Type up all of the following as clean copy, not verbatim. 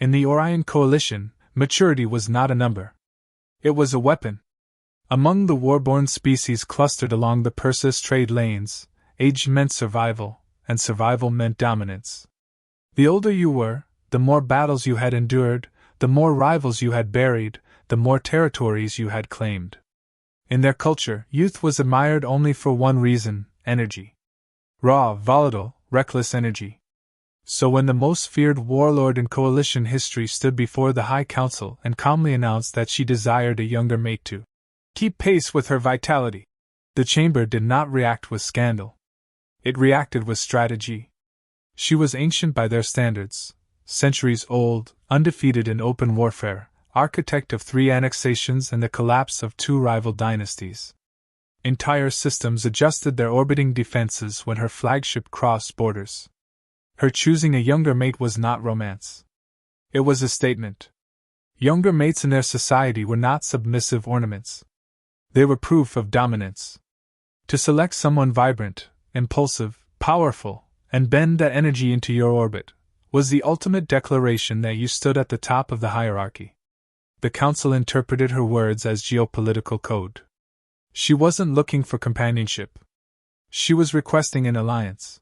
In the Orion Coalition, maturity was not a number. It was a weapon. Among the warborn species clustered along the Persis trade lanes, age meant survival, and survival meant dominance. The older you were, the more battles you had endured, the more rivals you had buried, the more territories you had claimed. In their culture, youth was admired only for one reason: energy. Raw, volatile, reckless energy. So when the most feared warlord in coalition history stood before the High Council and calmly announced that she desired a younger mate to keep pace with her vitality, the chamber did not react with scandal. It reacted with strategy. She was ancient by their standards, centuries old, undefeated in open warfare, architect of 3 annexations and the collapse of 2 rival dynasties. Entire systems adjusted their orbiting defenses when her flagship crossed borders. Her choosing a younger mate was not romance. It was a statement. Younger mates in their society were not submissive ornaments. They were proof of dominance. To select someone vibrant, impulsive, powerful, and bend that energy into your orbit was the ultimate declaration that you stood at the top of the hierarchy. The council interpreted her words as geopolitical code. She wasn't looking for companionship. She was requesting an alliance.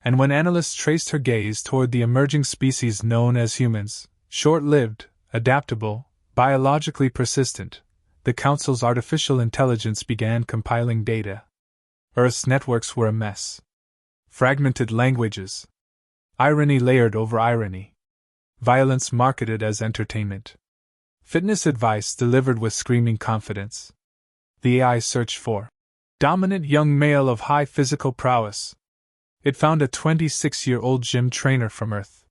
And when analysts traced her gaze toward the emerging species known as humans, short-lived, adaptable, biologically persistent, the Council's artificial intelligence began compiling data. Earth's networks were a mess. Fragmented languages. Irony layered over irony. Violence marketed as entertainment. Fitness advice delivered with screaming confidence. The AI searched for dominant young male of high physical prowess. It found a 26-year-old gym trainer from Earth.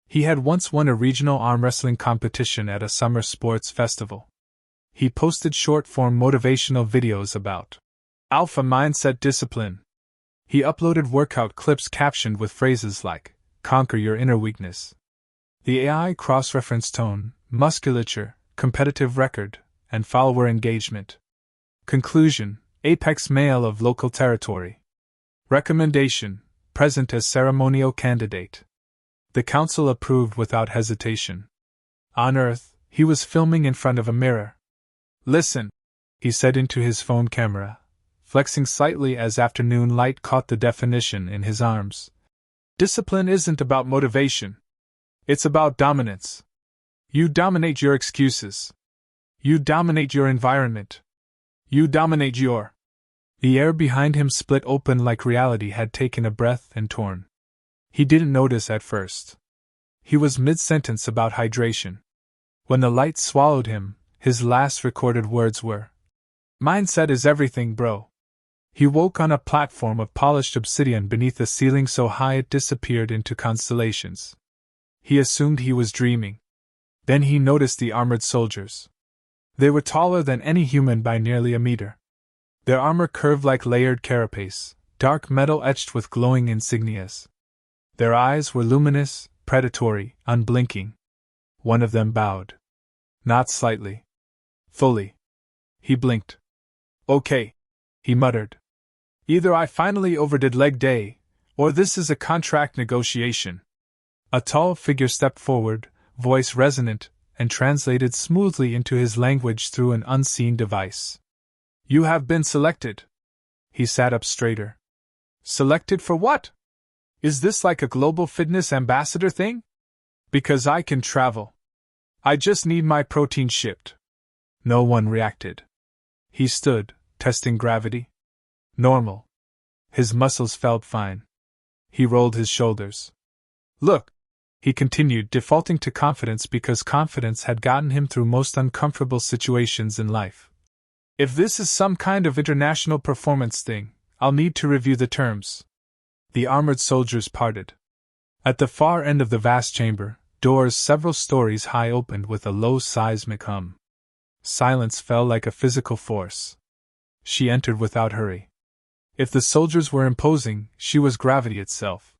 He had once won a regional arm wrestling competition at a summer sports festival. He posted short-form motivational videos about alpha mindset discipline. He uploaded workout clips captioned with phrases like, "Conquer your inner weakness." The AI cross-referenced tone, musculature, competitive record, and follower engagement. Conclusion: apex male of local territory. Recommendation: present as ceremonial candidate. The council approved without hesitation. On Earth, he was filming in front of a mirror. "Listen," he said into his phone camera, flexing slightly as afternoon light caught the definition in his arms. "Discipline isn't about motivation. It's about dominance. You dominate your excuses. You dominate your environment. You dominate your..." The air behind him split open like reality had taken a breath and torn. He didn't notice at first. He was mid-sentence about hydration. When the light swallowed him, his last recorded words were, "Mindset is everything, bro." He woke on a platform of polished obsidian beneath a ceiling so high it disappeared into constellations. He assumed he was dreaming. Then he noticed the armored soldiers. They were taller than any human by nearly a meter. Their armor curved like layered carapace, dark metal etched with glowing insignias. Their eyes were luminous, predatory, unblinking. One of them bowed. Not slightly. Fully. He blinked. "Okay," he muttered. "Either I finally overdid leg day, or this is a contract negotiation." A tall figure stepped forward, voice resonant, and translated smoothly into his language through an unseen device. "You have been selected." He sat up straighter. "Selected for what? Is this like a global fitness ambassador thing? Because I can travel. I just need my protein shipped." No one reacted. He stood, testing gravity. Normal. His muscles felt fine. He rolled his shoulders. "Look," he continued, defaulting to confidence because confidence had gotten him through most uncomfortable situations in life. "If this is some kind of international performance thing, I'll need to review the terms." The armored soldiers parted. At the far end of the vast chamber, doors several stories high opened with a low seismic hum. Silence fell like a physical force. She entered without hurry. If the soldiers were imposing, she was gravity itself.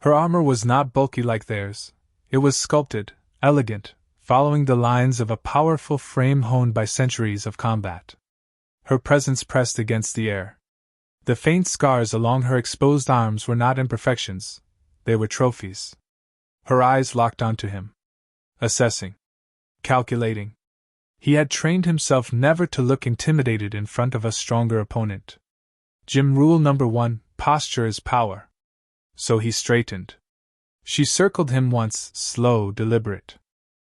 Her armor was not bulky like theirs. It was sculpted, elegant, following the lines of a powerful frame honed by centuries of combat. Her presence pressed against the air. The faint scars along her exposed arms were not imperfections, they were trophies. Her eyes locked onto him. assessing, calculating. He had trained himself never to look intimidated in front of a stronger opponent. Gym rule number 1, posture is power. So he straightened. She circled him once, slow, deliberate.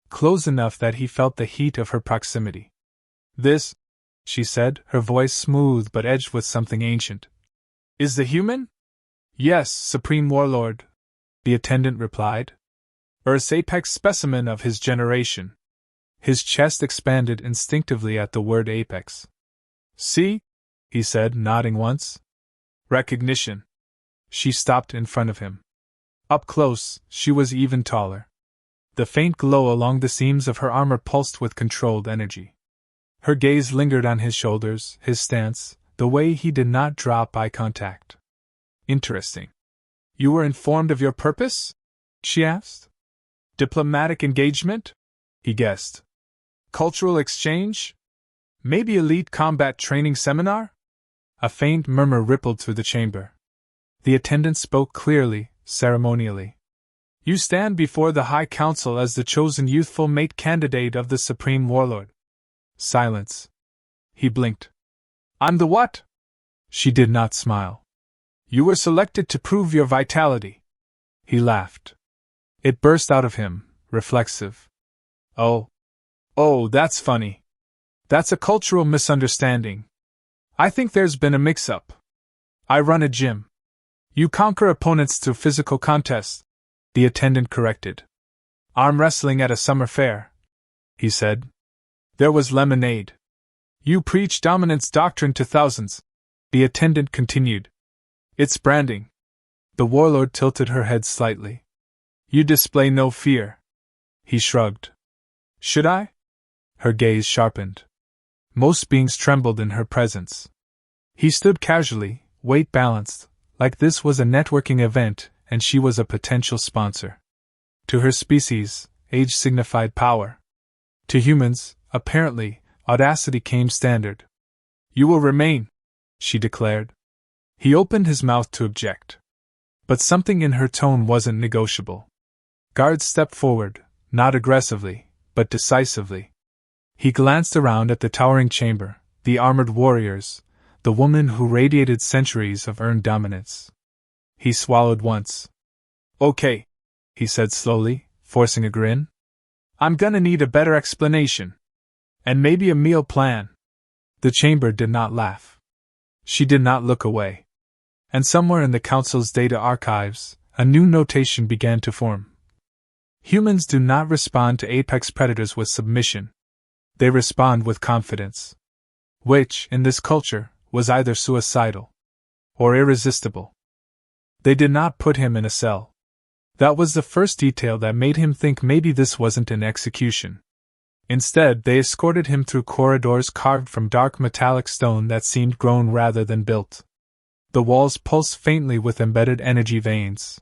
Close enough that he felt the heat of her proximity. This, she said, her voice smooth but edged with something ancient, is the human? Yes, Supreme Warlord, the attendant replied. Earth's apex specimen of his generation. His chest expanded instinctively at the word apex. See? He said, nodding once. Recognition. She stopped in front of him. Up close, she was even taller. The faint glow along the seams of her armor pulsed with controlled energy. Her gaze lingered on his shoulders, his stance, the way he did not drop eye contact. Interesting. You were informed of your purpose? She asked. Diplomatic engagement? He guessed. Cultural exchange? Maybe elite combat training seminar? A faint murmur rippled through the chamber. The attendant spoke clearly, ceremonially. You stand before the High Council as the chosen youthful mate candidate of the Supreme Warlord. Silence. He blinked. I'm the what? She did not smile. You were selected to prove your vitality. He laughed. It burst out of him, reflexive. Oh, that's funny. That's a cultural misunderstanding. I think there's been a mix-up. I run a gym. You conquer opponents through physical contests, the attendant corrected. Arm wrestling at a summer fair, he said. There was lemonade. You preach dominance doctrine to thousands, the attendant continued. It's branding. The warlord tilted her head slightly. You display no fear. He shrugged. Should I? Her gaze sharpened. Most beings trembled in her presence. He stood casually, weight balanced, like this was a networking event and she was a potential sponsor. To her species, age signified power. To humans, apparently, audacity came standard. You will remain, she declared. He opened his mouth to object. But something in her tone wasn't negotiable. Guards stepped forward, not aggressively, but decisively. He glanced around at the towering chamber, the armored warriors, the woman who radiated centuries of earned dominance. He swallowed once. Okay, he said slowly, forcing a grin. I'm gonna need a better explanation. And maybe a meal plan. The chamber did not laugh. She did not look away. And somewhere in the Council's data archives, a new notation began to form. Humans do not respond to apex predators with submission. They respond with confidence. Which, in this culture, was either suicidal or irresistible. They did not put him in a cell. That was the first detail that made him think maybe this wasn't an execution. Instead, they escorted him through corridors carved from dark metallic stone that seemed grown rather than built. The walls pulsed faintly with embedded energy veins.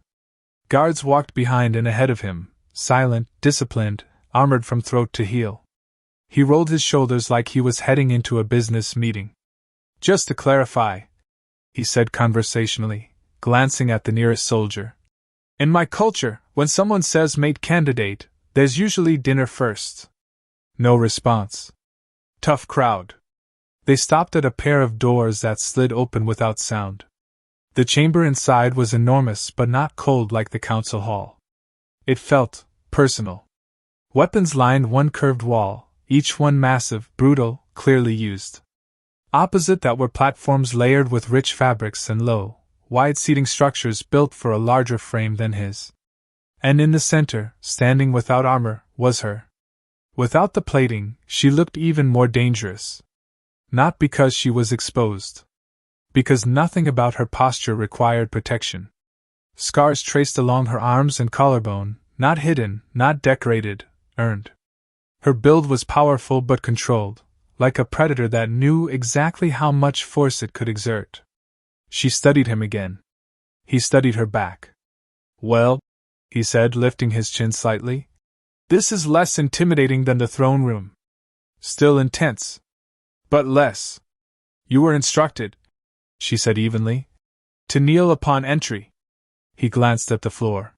Guards walked behind and ahead of him, silent, disciplined, armored from throat to heel. He rolled his shoulders like he was heading into a business meeting. Just to clarify, he said conversationally, glancing at the nearest soldier. In my culture, when someone says mate candidate, there's usually dinner first. No response. Tough crowd. They stopped at a pair of doors that slid open without sound. The chamber inside was enormous but not cold like the council hall. It felt personal. Weapons lined one curved wall, each one massive, brutal, clearly used. Opposite that were platforms layered with rich fabrics and low, wide seating structures built for a larger frame than his. And in the center, standing without armor, was her. Without the plating, she looked even more dangerous. Not because she was exposed. Because nothing about her posture required protection. Scars traced along her arms and collarbone, not hidden, not decorated, earned. Her build was powerful but controlled, like a predator that knew exactly how much force it could exert. She studied him again. He studied her back. Well, he said, lifting his chin slightly, this is less intimidating than the throne room. Still intense. But less. You were instructed, she said evenly, to kneel upon entry. He glanced at the floor.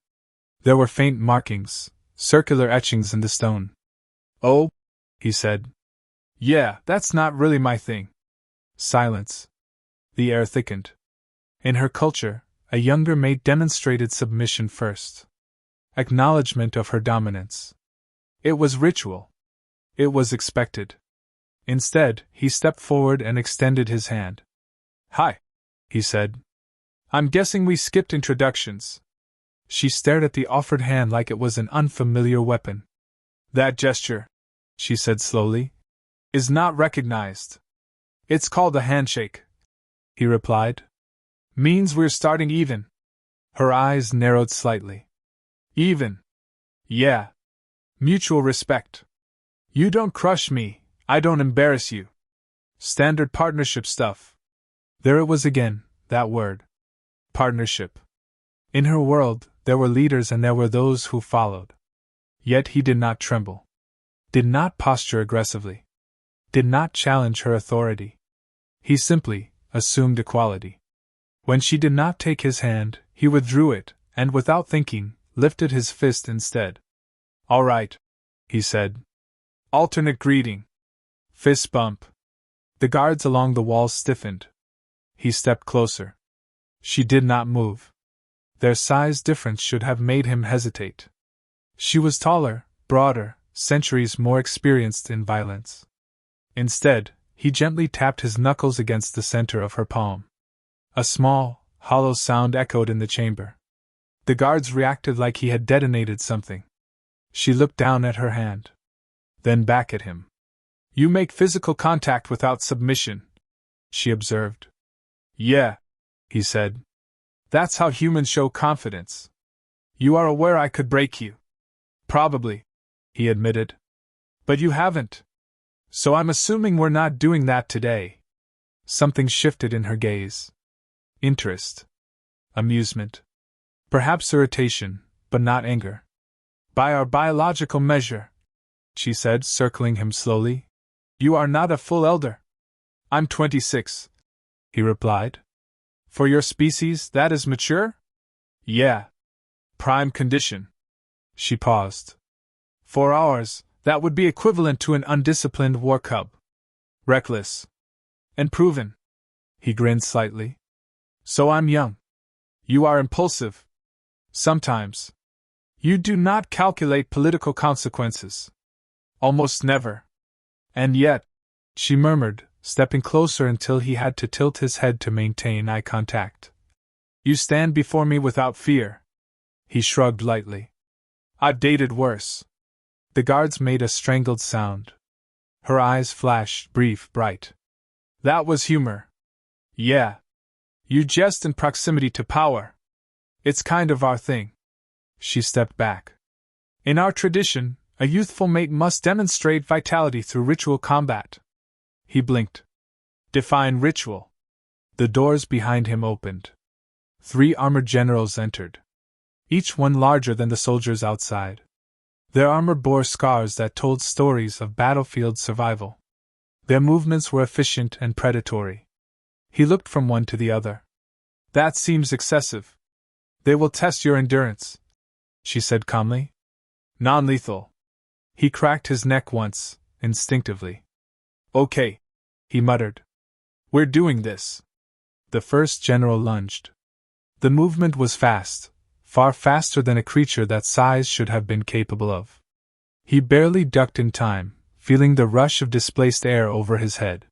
There were faint markings, circular etchings in the stone. Oh, he said. Yeah, that's not really my thing. Silence. The air thickened. In her culture, a younger mate demonstrated submission first. Acknowledgement of her dominance. It was ritual. It was expected. Instead, he stepped forward and extended his hand. Hi, he said. I'm guessing we skipped introductions. She stared at the offered hand like it was an unfamiliar weapon. That gesture, she said slowly, is not recognized. It's called a handshake, he replied. Means we're starting even. Her eyes narrowed slightly. Even. Yeah. Mutual respect. You don't crush me, I don't embarrass you. Standard partnership stuff. There it was again, that word. Partnership. In her world, there were leaders and there were those who followed. Yet he did not tremble. Did not posture aggressively. Did not challenge her authority. He simply assumed equality. When she did not take his hand, he withdrew it, and without thinking, lifted his fist instead. All right, he said. Alternate greeting. Fist bump. The guards along the walls stiffened. He stepped closer. She did not move. Their size difference should have made him hesitate. She was taller, broader, centuries more experienced in violence. Instead, he gently tapped his knuckles against the center of her palm. A small, hollow sound echoed in the chamber. The guards reacted like he had detonated something. She looked down at her hand. Then back at him. You make physical contact without submission, she observed. Yeah, he said. That's how humans show confidence. You are aware I could break you. Probably, he admitted. But you haven't. So I'm assuming we're not doing that today. Something shifted in her gaze. Interest. Amusement. Perhaps irritation, but not anger. By our biological measure, she said, circling him slowly, you are not a full elder. I'm 26, he replied. For your species, that is mature? Yeah. Prime condition. She paused. For ours, that would be equivalent to an undisciplined war cub. Reckless. And proven. He grinned slightly. So I'm young. You are impulsive. Sometimes. You do not calculate political consequences. Almost never. And yet, she murmured, stepping closer until he had to tilt his head to maintain eye contact. You stand before me without fear. He shrugged lightly. I've dated worse. The guards made a strangled sound. Her eyes flashed, brief, bright. That was humor. Yeah. You jest in proximity to power. It's kind of our thing. She stepped back. In our tradition, a youthful mate must demonstrate vitality through ritual combat. He blinked. Define ritual. The doors behind him opened. 3 armored generals entered. Each one larger than the soldiers outside. Their armor bore scars that told stories of battlefield survival. Their movements were efficient and predatory. He looked from one to the other. That seems excessive. They will test your endurance, she said calmly. Non-lethal. He cracked his neck once, instinctively. Okay, he muttered. We're doing this. The first general lunged. The movement was fast, far faster than a creature that size should have been capable of. He barely ducked in time, feeling the rush of displaced air over his head.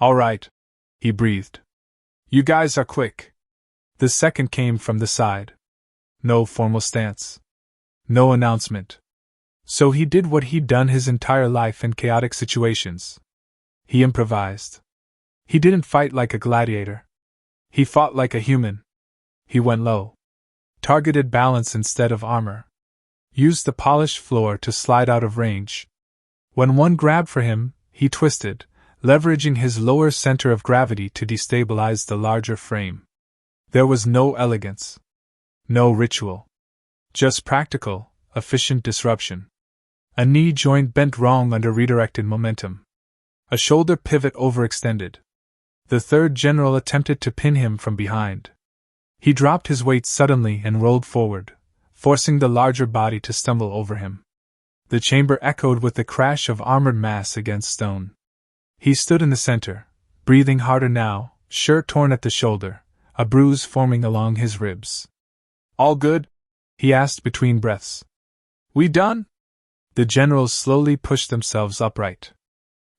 All right, he breathed. You guys are quick. The second came from the side. No formal stance. No announcement. So he did what he'd done his entire life in chaotic situations. He improvised. He didn't fight like a gladiator. He fought like a human. He went low. Targeted balance instead of armor. Used the polished floor to slide out of range. When one grabbed for him, he twisted, leveraging his lower center of gravity to destabilize the larger frame. There was no elegance. No ritual. Just practical, efficient disruption. A knee joint bent wrong under redirected momentum. A shoulder pivot overextended. The third general attempted to pin him from behind. He dropped his weight suddenly and rolled forward, forcing the larger body to stumble over him. The chamber echoed with the crash of armored mass against stone. He stood in the center, breathing harder now, shirt torn at the shoulder, a bruise forming along his ribs. "All good?" he asked between breaths. "We done?" The generals slowly pushed themselves upright.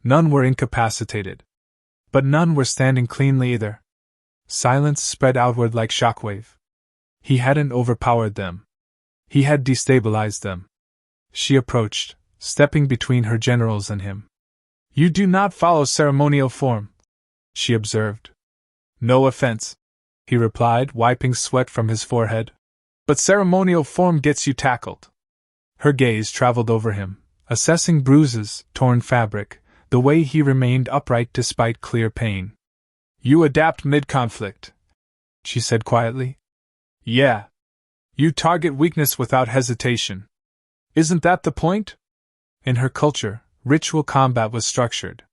None were incapacitated. But none were standing cleanly either. Silence spread outward like shockwave. He hadn't overpowered them. He had destabilized them. She approached, stepping between her generals and him. "You do not follow ceremonial form," she observed. "No offense," he replied, wiping sweat from his forehead. "But ceremonial form gets you tackled." Her gaze traveled over him, assessing bruises, torn fabric, the way he remained upright despite clear pain. "You adapt mid-conflict," she said quietly. "Yeah. You target weakness without hesitation. Isn't that the point?" In her culture, ritual combat was structured.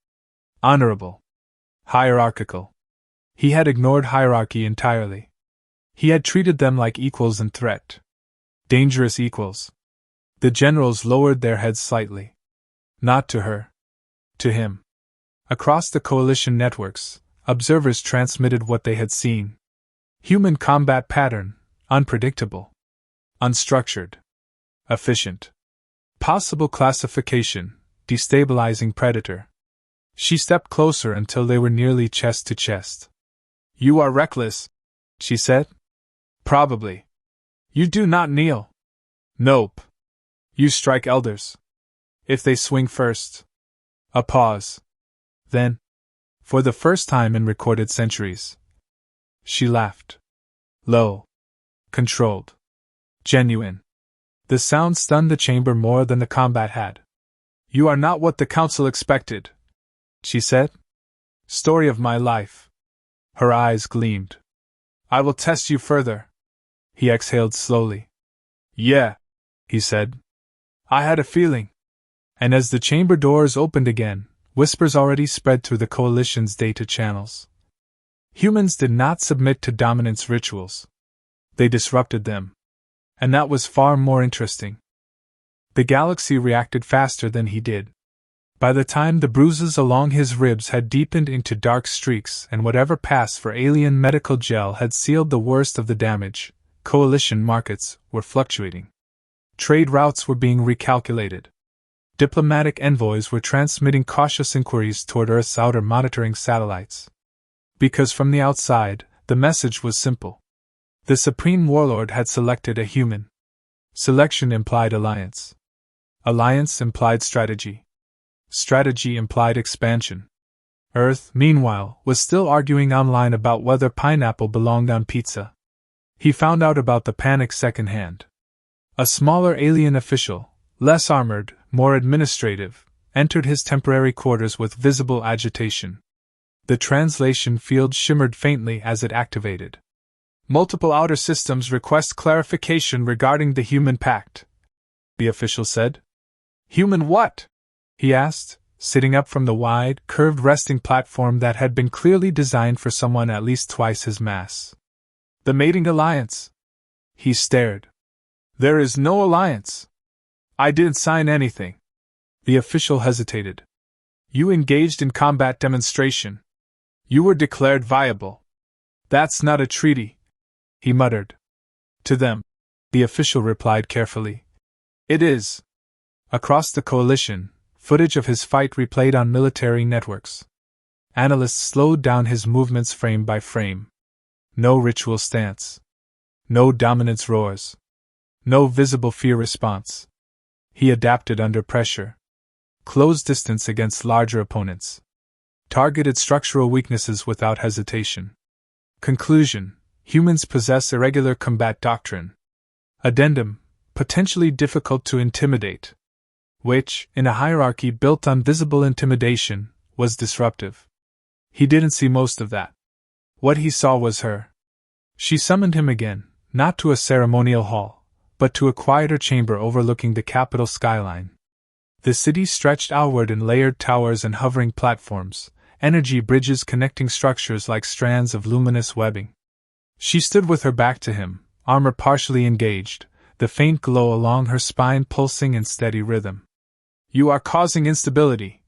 Honorable. Hierarchical. He had ignored hierarchy entirely. He had treated them like equals in threat. Dangerous equals. The generals lowered their heads slightly. Not to her. To him. Across the coalition networks, observers transmitted what they had seen. Human combat pattern, unpredictable. Unstructured. Efficient. Possible classification, destabilizing predator. She stepped closer until they were nearly chest to chest. "You are reckless," she said. "Probably. You do not kneel." "Nope. You strike elders. If they swing first." A pause. Then, for the first time in recorded centuries, she laughed. Low. Controlled. Genuine. The sound stunned the chamber more than the combat had. "You are not what the council expected," she said. "Story of my life." Her eyes gleamed. "I will test you further." He exhaled slowly. "Yeah," he said. "I had a feeling." And as the chamber doors opened again, whispers already spread through the coalition's data channels. Humans did not submit to dominance rituals. They disrupted them. And that was far more interesting. The galaxy reacted faster than he did. By the time the bruises along his ribs had deepened into dark streaks and whatever passed for alien medical gel had sealed the worst of the damage, coalition markets were fluctuating. Trade routes were being recalculated. Diplomatic envoys were transmitting cautious inquiries toward Earth's outer monitoring satellites. Because from the outside, the message was simple. The Supreme Warlord had selected a human. Selection implied alliance. Alliance implied strategy. Strategy implied expansion. Earth, meanwhile, was still arguing online about whether pineapple belonged on pizza. He found out about the panic secondhand. A smaller alien official, less armored, more administrative, entered his temporary quarters with visible agitation. The translation field shimmered faintly as it activated. "Multiple outer systems request clarification regarding the human pact," the official said. "Human what?" he asked, sitting up from the wide, curved resting platform that had been clearly designed for someone at least twice his mass. "The mating alliance." He stared. "There is no alliance. I didn't sign anything." The official hesitated. "You engaged in combat demonstration. You were declared viable. That's not a treaty," he muttered. "To them," the official replied carefully. "It is." Across the coalition, footage of his fight replayed on military networks. Analysts slowed down his movements frame by frame. No ritual stance. No dominance roars. No visible fear response. He adapted under pressure. Closed distance against larger opponents. Targeted structural weaknesses without hesitation. Conclusion: humans possess irregular combat doctrine. Addendum: potentially difficult to intimidate. Which, in a hierarchy built on visible intimidation, was disruptive. He didn't see most of that. What he saw was her. She summoned him again, not to a ceremonial hall, but to a quieter chamber overlooking the capital skyline. The city stretched outward in layered towers and hovering platforms, energy bridges connecting structures like strands of luminous webbing. She stood with her back to him, armor partially engaged, the faint glow along her spine pulsing in steady rhythm. "You are causing instability,"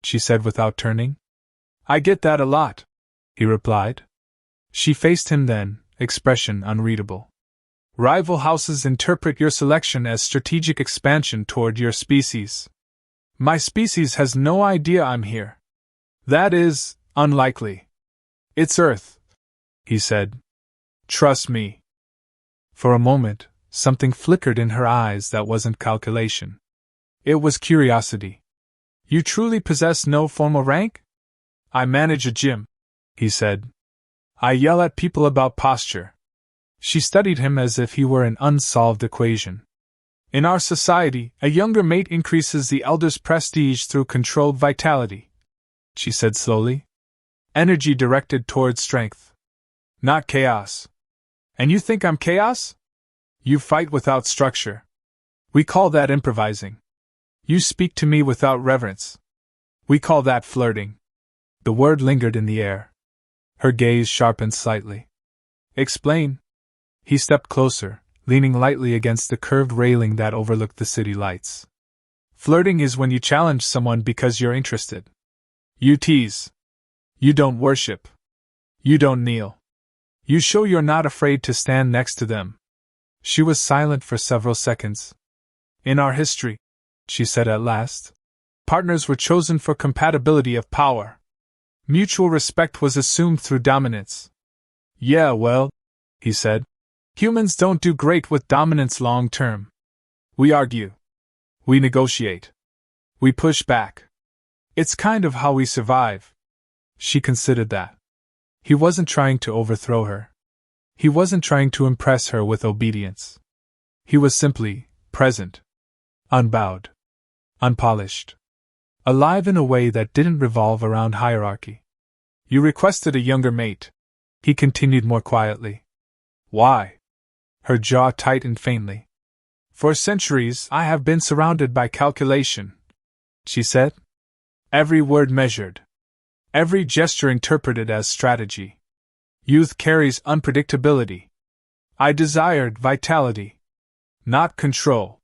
she said without turning. "I get that a lot," he replied. She faced him then, expression unreadable. "Rival houses interpret your selection as strategic expansion toward your species. My species has no idea I'm here. That is, unlikely. It's Earth," he said. "Trust me." For a moment, something flickered in her eyes that wasn't calculation. It was curiosity. "You truly possess no formal rank?" "I manage a gym," he said. "I yell at people about posture." She studied him as if he were an unsolved equation. "In our society, a younger mate increases the elder's prestige through controlled vitality," she said slowly. "Energy directed toward strength. Not chaos. And you think I'm chaos? You fight without structure. We call that improvising. You speak to me without reverence. We call that flirting." The word lingered in the air. Her gaze sharpened slightly. "Explain." He stepped closer, leaning lightly against the curved railing that overlooked the city lights. "Flirting is when you challenge someone because you're interested. You tease. You don't worship. You don't kneel. You show you're not afraid to stand next to them." She was silent for several seconds. "In our history," she said at last, "partners were chosen for compatibility of power. Mutual respect was assumed through dominance." "Yeah, well," he said, "humans don't do great with dominance long term. We argue. We negotiate. We push back. It's kind of how we survive." She considered that. He wasn't trying to overthrow her. He wasn't trying to impress her with obedience. He was simply present. Unbowed. Unpolished. Alive in a way that didn't revolve around hierarchy. "You requested a younger mate," he continued more quietly. "Why?" Her jaw tightened faintly. "For centuries I have been surrounded by calculation," she said. "Every word measured. Every gesture interpreted as strategy. Youth carries unpredictability. I desired vitality. Not control."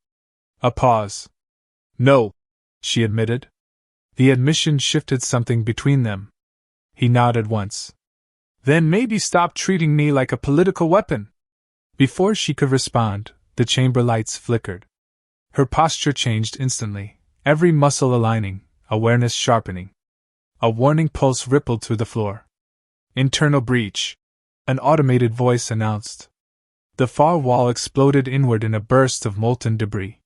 A pause. "No," she admitted. The admission shifted something between them. He nodded once. "Then maybe stop treating me like a political weapon." Before she could respond, the chamber lights flickered. Her posture changed instantly, every muscle aligning, awareness sharpening. A warning pulse rippled through the floor. "Internal breach," an automated voice announced. The far wall exploded inward in a burst of molten debris.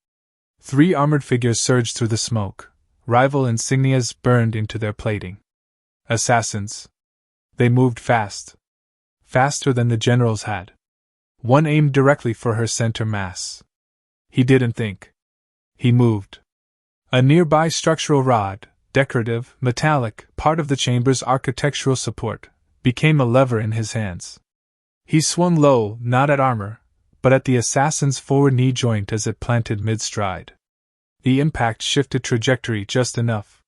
3 armored figures surged through the smoke, rival insignias burned into their plating. Assassins. They moved fast. Faster than the generals had. One aimed directly for her center mass. He didn't think. He moved. A nearby structural rod, decorative, metallic, part of the chamber's architectural support, became a lever in his hands. He swung low, not at armor, but at the assassin's forward knee joint as it planted mid-stride. The impact shifted trajectory just enough.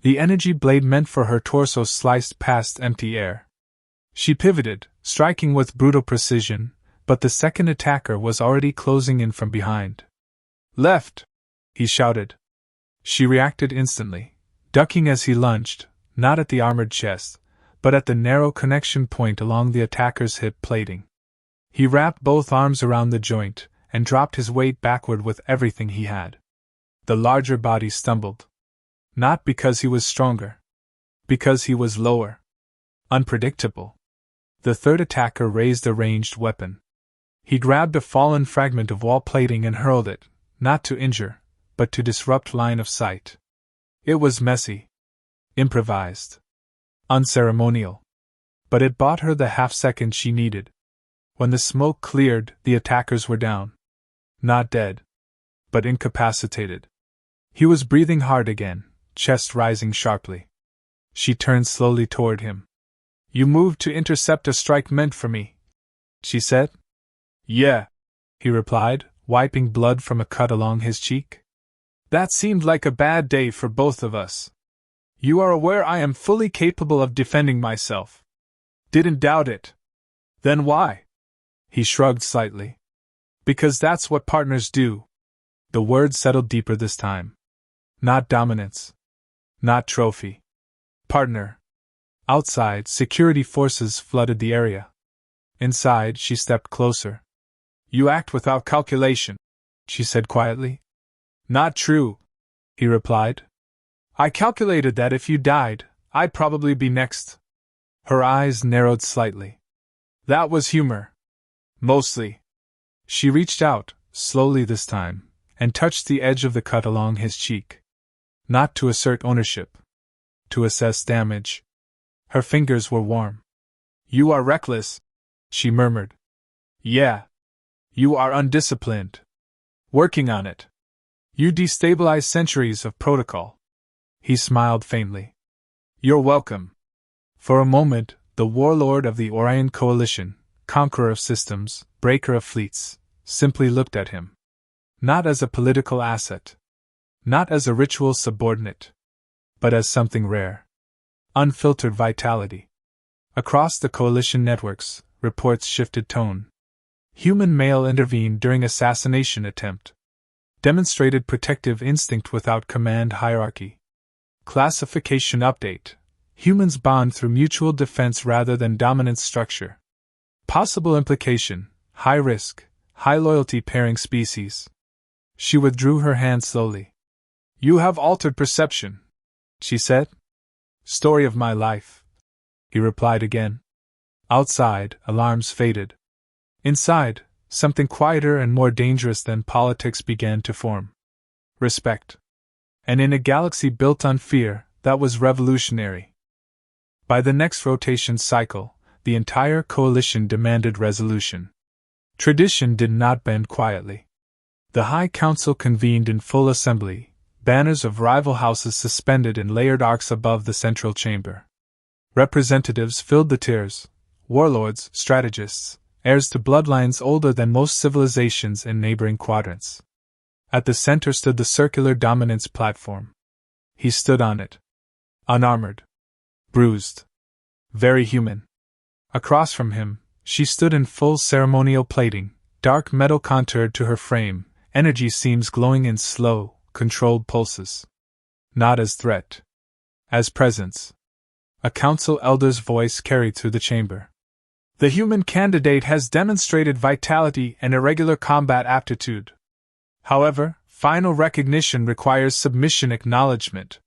The energy blade meant for her torso sliced past empty air. She pivoted, striking with brutal precision, but the second attacker was already closing in from behind. "Left!" he shouted. She reacted instantly, ducking as he lunged, not at the armored chest, but at the narrow connection point along the attacker's hip plating. He wrapped both arms around the joint, and dropped his weight backward with everything he had. The larger body stumbled. Not because he was stronger. Because he was lower. Unpredictable. The third attacker raised a ranged weapon. He grabbed a fallen fragment of wall plating and hurled it, not to injure, but to disrupt line of sight. It was messy. Improvised. Unceremonial. But it bought her the half-second she needed. When the smoke cleared, the attackers were down. Not dead. But incapacitated. He was breathing hard again, chest rising sharply. She turned slowly toward him. "You moved to intercept a strike meant for me," she said. "Yeah," he replied, wiping blood from a cut along his cheek. "That seemed like a bad day for both of us. You are aware I am fully capable of defending myself." "Didn't doubt it." "Then why?" He shrugged slightly. Because that's what partners do. The word settled deeper this time. Not dominance. Not trophy. Partner. Outside, security forces flooded the area. Inside, she stepped closer. You act without calculation, she said quietly. Not true, he replied. I calculated that if you died, I'd probably be next. Her eyes narrowed slightly. That was humor. Mostly. She reached out, slowly this time, and touched the edge of the cut along his cheek. Not to assert ownership. To assess damage. Her fingers were warm. You are reckless, she murmured. Yeah. You are undisciplined. Working on it. You destabilize centuries of protocol. He smiled faintly. You're welcome. For a moment, the warlord of the Orion Coalition, conqueror of systems, breaker of fleets, simply looked at him. Not as a political asset. Not as a ritual subordinate. But as something rare. Unfiltered vitality. Across the coalition networks, reports shifted tone. Human male intervened during assassination attempt. Demonstrated protective instinct without command hierarchy. Classification update. Humans bond through mutual defense rather than dominance structure. Possible implication, high risk, high loyalty pairing species. She withdrew her hand slowly. You have altered perception, she said. Story of my life, he replied again. Outside, alarms faded. Inside, something quieter and more dangerous than politics began to form. Respect. And in a galaxy built on fear, that was revolutionary. By the next rotation cycle, the entire coalition demanded resolution. Tradition did not bend quietly. The High Council convened in full assembly, banners of rival houses suspended in layered arcs above the central chamber. Representatives filled the tiers, warlords, strategists, heirs to bloodlines older than most civilizations in neighboring quadrants. At the center stood the circular dominance platform. He stood on it. Unarmored. Bruised. Very human. Across from him, she stood in full ceremonial plating, dark metal contoured to her frame, energy seams glowing in slow, controlled pulses. Not as threat. As presence. A council elder's voice carried through the chamber. The human candidate has demonstrated vitality and irregular combat aptitude. However, final recognition requires submission acknowledgement.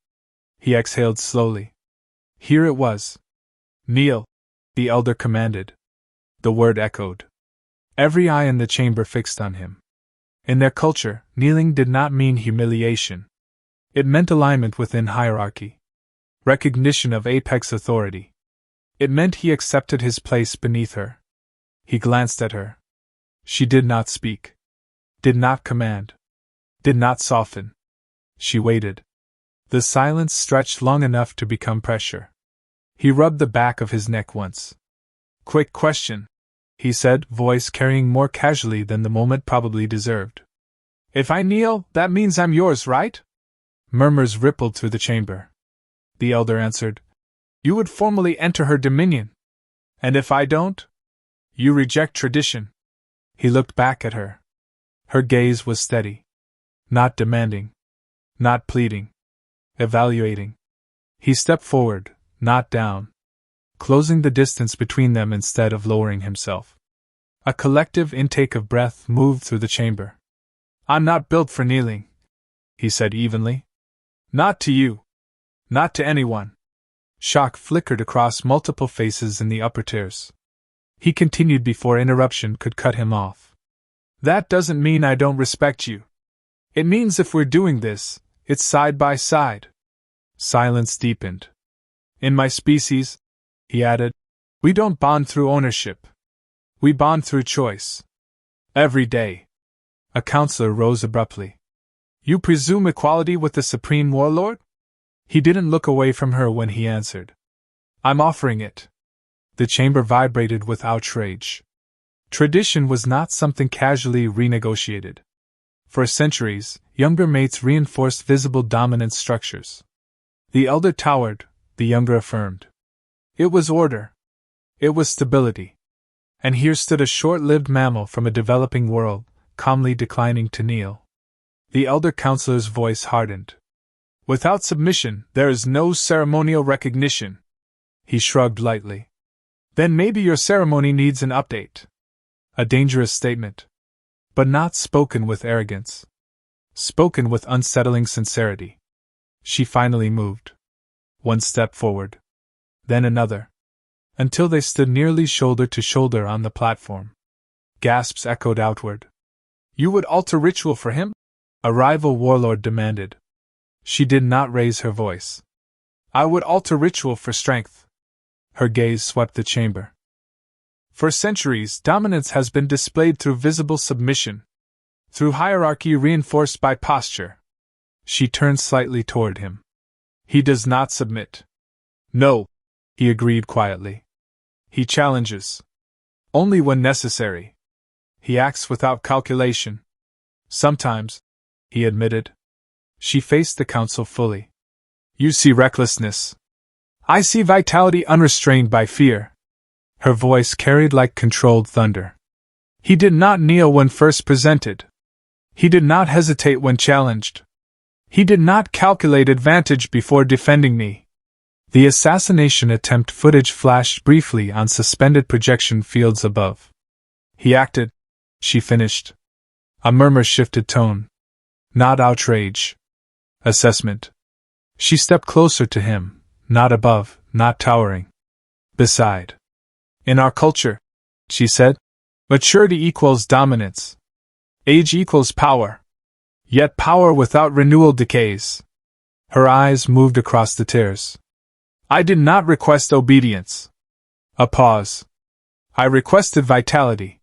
He exhaled slowly. Here it was. Kneel, the elder commanded. The word echoed. Every eye in the chamber fixed on him. In their culture, kneeling did not mean humiliation. It meant alignment within hierarchy. Recognition of apex authority. It meant he accepted his place beneath her. He glanced at her. She did not speak. Did not command. Did not soften. She waited. The silence stretched long enough to become pressure. He rubbed the back of his neck once. Quick question, he said, voice carrying more casually than the moment probably deserved. If I kneel, that means I'm yours, right? Murmurs rippled through the chamber. The elder answered. You would formally enter her dominion. And if I don't? You reject tradition. He looked back at her. Her gaze was steady. Not demanding. Not pleading. Evaluating. He stepped forward, not down. Closing the distance between them instead of lowering himself. A collective intake of breath moved through the chamber. I'm not built for kneeling, he said evenly. Not to you. Not to anyone. Shock flickered across multiple faces in the upper tiers. He continued before interruption could cut him off. That doesn't mean I don't respect you. It means if we're doing this, it's side by side. Silence deepened. In my species, he added, we don't bond through ownership. We bond through choice. Every day. A counselor rose abruptly. You presume equality with the Supreme Warlord? He didn't look away from her when he answered. I'm offering it. The chamber vibrated with outrage. Tradition was not something casually renegotiated. For centuries, younger mates reinforced visible dominance structures. The elder towered, the younger affirmed. It was order. It was stability. And here stood a short-lived mammal from a developing world, calmly declining to kneel. The elder counselor's voice hardened. Without submission, there is no ceremonial recognition. He shrugged lightly. Then maybe your ceremony needs an update. A dangerous statement. But not spoken with arrogance. Spoken with unsettling sincerity. She finally moved. One step forward. Then another. Until they stood nearly shoulder to shoulder on the platform. Gasps echoed outward. You would alter ritual for him? A rival warlord demanded. She did not raise her voice. I would alter ritual for strength. Her gaze swept the chamber. For centuries, dominance has been displayed through visible submission. Through hierarchy reinforced by posture. She turned slightly toward him. He does not submit. No, he agreed quietly. He challenges. Only when necessary. He acts without calculation. Sometimes, he admitted. She faced the council fully. You see recklessness. I see vitality unrestrained by fear. Her voice carried like controlled thunder. He did not kneel when first presented. He did not hesitate when challenged. He did not calculate advantage before defending me. The assassination attempt footage flashed briefly on suspended projection fields above. He acted, she finished. A murmur shifted tone. Not outrage. Assessment. She stepped closer to him, not above, not towering. Beside. In our culture, she said, maturity equals dominance. Age equals power. Yet power without renewal decays. Her eyes moved across the tiers. I did not request obedience. A pause. I requested vitality.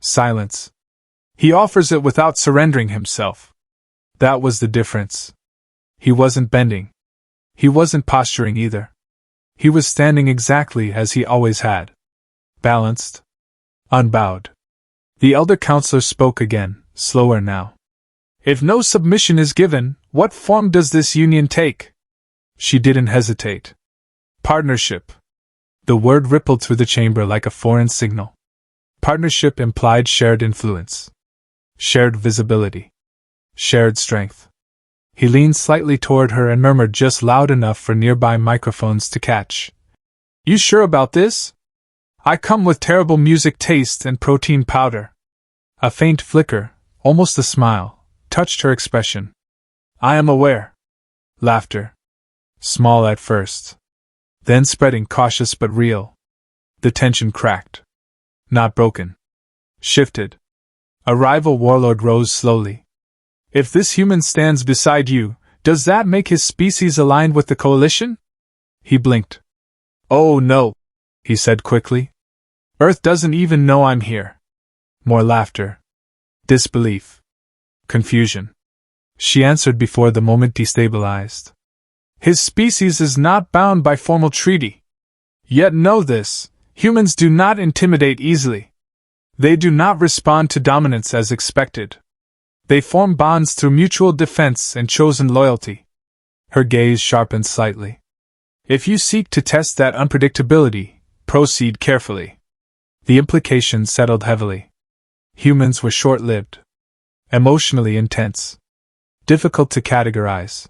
Silence. He offers it without surrendering himself. That was the difference. He wasn't bending. He wasn't posturing either. He was standing exactly as he always had. Balanced. Unbowed. The elder counselor spoke again, slower now. If no submission is given, what form does this union take? She didn't hesitate. Partnership. The word rippled through the chamber like a foreign signal. Partnership implied shared influence. Shared visibility. Shared strength. He leaned slightly toward her and murmured just loud enough for nearby microphones to catch. You sure about this? I come with terrible music taste and protein powder. A faint flicker, almost a smile, touched her expression. I am aware. Laughter. Small at first. Then spreading, cautious but real. The tension cracked. Not broken. Shifted. A rival warlord rose slowly. If this human stands beside you, does that make his species aligned with the coalition? He blinked. Oh no, he said quickly. Earth doesn't even know I'm here. More laughter. Disbelief. Confusion. She answered before the moment destabilized. His species is not bound by formal treaty. Yet know this, humans do not intimidate easily. They do not respond to dominance as expected. They form bonds through mutual defense and chosen loyalty. Her gaze sharpened slightly. If you seek to test that unpredictability, proceed carefully. The implications settled heavily. Humans were short-lived. Emotionally intense. Difficult to categorize.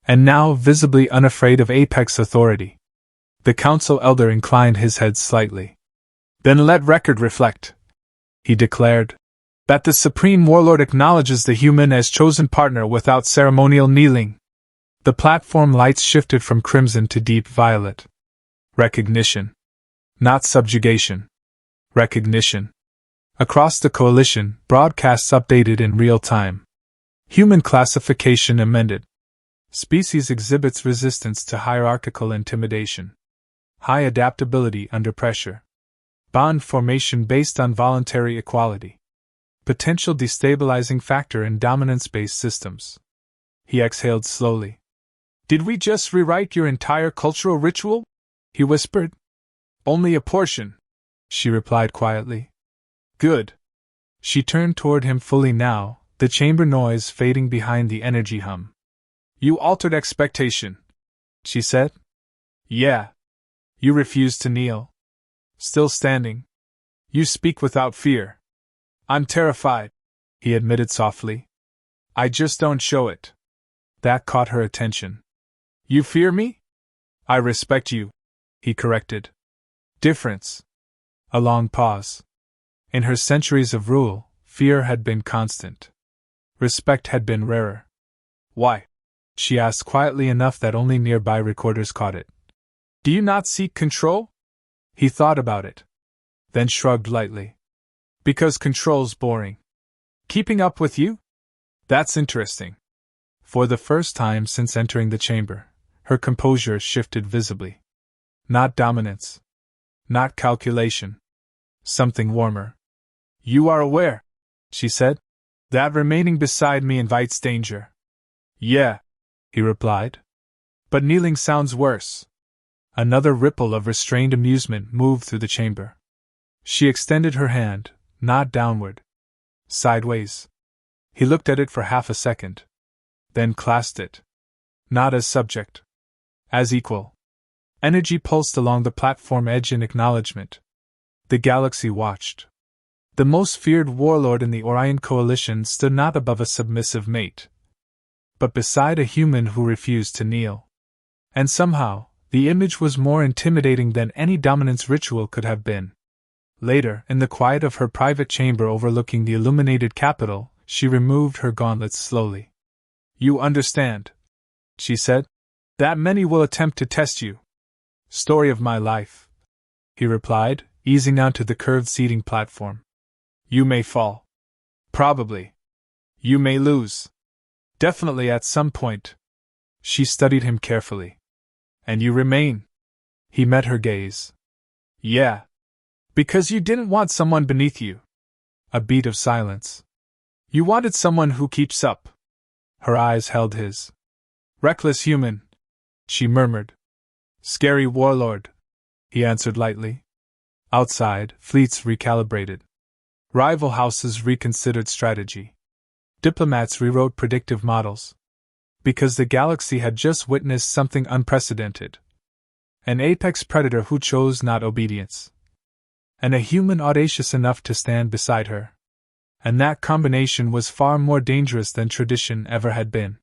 And now visibly unafraid of apex authority. The council elder inclined his head slightly. Then let record reflect, he declared, that the Supreme Warlord acknowledges the human as chosen partner without ceremonial kneeling. The platform lights shifted from crimson to deep violet. Recognition. Not subjugation. Recognition. Across the coalition, broadcasts updated in real time. Human classification amended. Species exhibits resistance to hierarchical intimidation. High adaptability under pressure. Bond formation based on voluntary equality. Potential destabilizing factor in dominance-based systems. He exhaled slowly. Did we just rewrite your entire cultural ritual? He whispered. Only a portion, she replied quietly. Good. She turned toward him fully now, the chamber noise fading behind the energy hum. You altered expectation, she said. Yeah. You refused to kneel. Still standing. You speak without fear. I'm terrified. he admitted softly. I just don't show it. That caught her attention. You fear me? I respect you, he corrected. Difference. A long pause. In her centuries of rule, fear had been constant. Respect had been rarer. Why? She asked quietly enough that only nearby recorders caught it. Do you not seek control? He thought about it. Then shrugged lightly. Because control's boring. Keeping up with you? That's interesting. For the first time since entering the chamber, her composure shifted visibly. Not dominance. Not calculation. Something warmer. You are aware, she said, that remaining beside me invites danger. Yeah, he replied. But kneeling sounds worse. Another ripple of restrained amusement moved through the chamber. She extended her hand, not downward. Sideways. He looked at it for half a second. Then clasped it. Not as subject. As equal. Energy pulsed along the platform edge in acknowledgement. The galaxy watched. The most feared warlord in the Orion Coalition stood not above a submissive mate, but beside a human who refused to kneel. And somehow, the image was more intimidating than any dominance ritual could have been. Later, in the quiet of her private chamber overlooking the illuminated capital, she removed her gauntlets slowly. You understand, she said, that many will attempt to test you. Story of my life, he replied, easing onto the curved seating platform. You may fall. Probably. You may lose. Definitely at some point. She studied him carefully. And you remain. He met her gaze. Yeah. Because you didn't want someone beneath you. A beat of silence. You wanted someone who keeps up. Her eyes held his. Reckless human, she murmured. Scary warlord, he answered lightly. Outside, fleets recalibrated. Rival houses reconsidered strategy. Diplomats rewrote predictive models. Because the galaxy had just witnessed something unprecedented. An apex predator who chose not obedience. And a human audacious enough to stand beside her. And that combination was far more dangerous than tradition ever had been.